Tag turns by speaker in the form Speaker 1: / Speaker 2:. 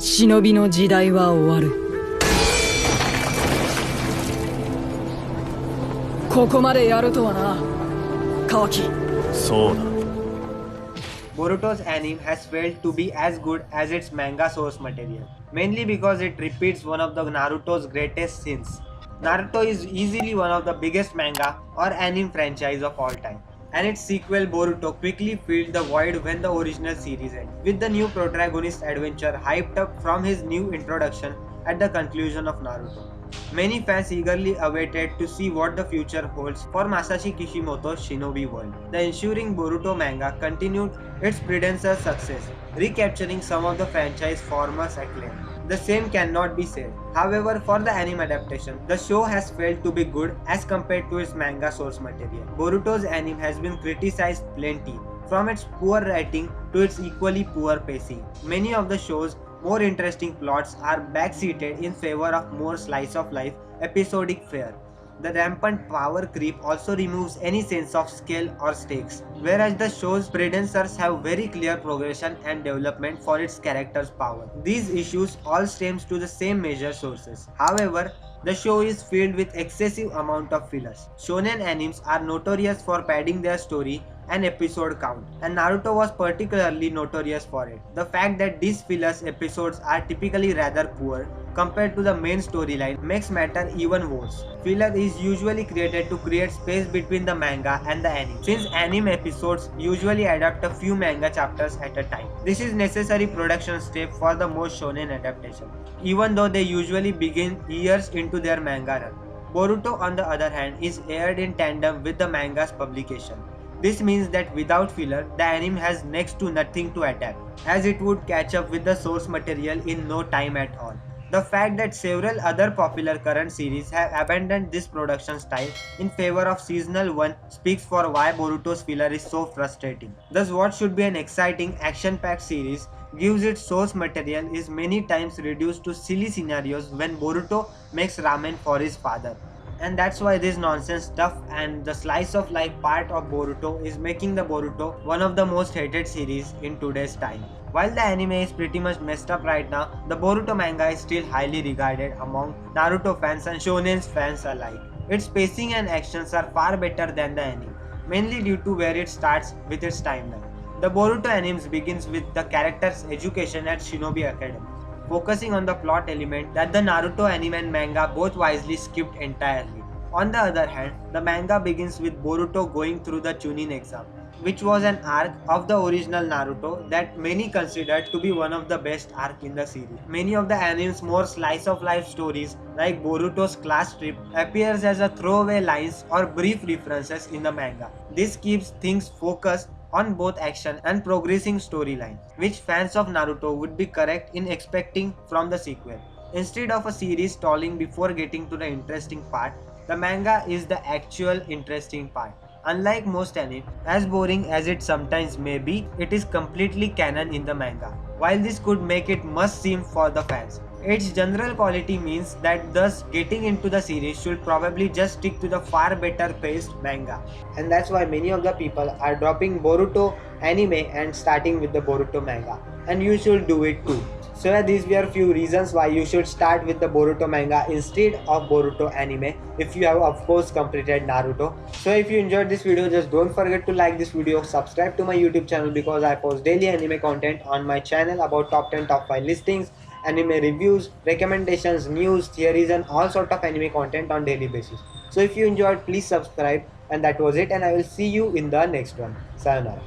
Speaker 1: 忍びの時代は終わる。ここまでやるとはな、カワキ。
Speaker 2: そうだ。
Speaker 3: Boruto's anime has failed to be as good as its manga source material, mainly because it repeats one of the Naruto's greatest sins. Naruto is easily one of the biggest manga or anime franchise of all time, and its sequel Boruto quickly filled the void when the original series ended, with the new protagonist's adventure hyped up from his new introduction at the conclusion of Naruto. Many fans eagerly awaited to see what the future holds for Masashi Kishimoto's Shinobi World. The ensuing Boruto manga continued its predecessor's success, recapturing some of the franchise's former acclaim. The same cannot be said, however, for the anime adaptation. The show has failed to be good as compared to its manga source material. Boruto's anime has been criticized plenty, from its poor writing to its equally poor pacing. Many of the show's more interesting plots are backseated in favor of more slice-of-life episodic fare. The rampant power creep also removes any sense of scale or stakes, whereas the show's predecessors have very clear progression and development for its characters' power. These issues all stems to the same major sources. However, the show is filled with excessive amount of fillers. Shonen animes are notorious for padding their story and episode count, and Naruto was particularly notorious for it. The fact that these fillers episodes are typically rather poor compared to the main storyline makes matter even worse. Filler is usually created to create space between the manga and the anime, since anime episodes usually adapt a few manga chapters at a time. This is necessary production step for the most shonen adaptation, even though they usually begin years into their manga run. Boruto, on the other hand, is aired in tandem with the manga's publication. This means that without filler, the anime has next to nothing to adapt, as it would catch up with the source material in no time at all. The fact that several other popular current series have abandoned this production style in favor of seasonal one speaks for why Boruto's filler is so frustrating. Thus, what should be an exciting, action-packed series gives its source material is many times reduced to silly scenarios when Boruto makes ramen for his father. And that's why this nonsense stuff and the slice of life part of Boruto is making the Boruto one of the most hated series in today's time. While the anime is pretty much messed up right now, the Boruto manga is still highly regarded among Naruto fans and Shonen fans alike. Its pacing and actions are far better than the anime, mainly due to where it starts with its timeline. The Boruto anime begins with the character's education at Shinobi Academy, focusing on the plot element that the Naruto anime and manga both wisely skipped entirely. On the other hand, the manga begins with Boruto going through the Chunin exam, which was an arc of the original Naruto that many considered to be one of the best arcs in the series. Many of the anime's more slice-of-life stories, like Boruto's class trip, appears as a throwaway lines or brief references in the manga. This keeps things focused on both action and progressing storyline, which fans of Naruto would be correct in expecting from the sequel. Instead of a series stalling before getting to the interesting part, the manga is the actual interesting part. Unlike most anime, as boring as it sometimes may be, it is completely canon in the manga. While this could make it must seem for the fans, its general quality means that thus getting into the series should probably just stick to the far better paced manga. And that's why many of the people are dropping Boruto anime and starting with the Boruto manga. And you should do it too. So yeah, these were few reasons why you should start with the Boruto manga instead of Boruto anime if you have of course completed Naruto. So if you enjoyed this video, just don't forget to like this video, subscribe to my YouTube channel because I post daily anime content on my channel about top 10 top 5 listings, anime reviews, recommendations, news, theories and all sort of anime content on daily basis. So if you enjoyed, please subscribe, and that was it, and I will see you in the next one. Sayonara.